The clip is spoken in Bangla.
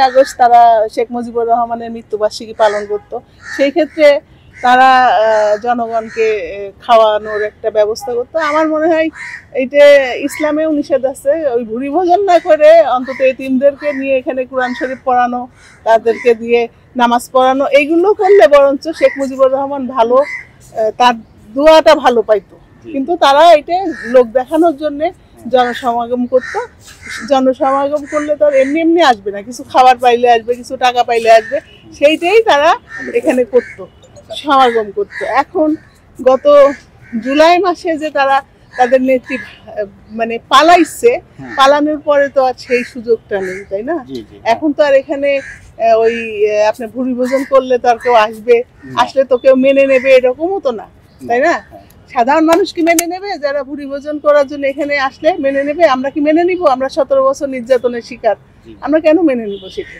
আগস্ট তারা শেখ মুজিবুর রহমানের মৃত্যুবার্ষিকী পালন করত, সেই ক্ষেত্রে তারা জনগণকে খাওয়ানোর একটা ব্যবস্থা করতো। আমার মনে হয় এইটা ইসলামেও নিষেধ আছে, ওই ভুরি ভোজন না করে অন্তত এতিমদেরকে নিয়ে এখানে কোরআন শরীফ পড়ানো, তাদেরকে দিয়ে নামাজ পড়ানো, এইগুলো করলে বরঞ্চ শেখ মুজিবুর রহমান ভালো, তার দোয়াটা ভালো পাইতো। কিন্তু তারা এটা লোক দেখানোর জন্য জনসমাগম করতো। জনসমাগম করলে তো এমনি এমনি আসবে না, কিছু খাবার পাইলে আসবে, কিছু টাকা পাইলে আসবে, সেইটাই তারা এখানে করতো, সমাগম করতো। এখন গত জুলাই মাসে যে তারা তাদের নেত্রী মানে পালাইছে, পালানোর পরে তো আর সেই সুযোগটা নেই, তাই না? এখন তো আর এখানে ওই আপনার ভুরি ভোজন করলে তো আর কেউ আসবে, আসলে তো কেউ মেনে নেবে এরকমও তো না, তাই না? সাধারণ মানুষ কি মেনে নেবে? যারা ভুরি ভোজন করার জন্য এখানে আসলে মেনে নেবে? আমরা কি মেনে নিব? আমরা 17 বছর নির্যাতনের শিকার, আমরা কেন মেনে নিব সেটা?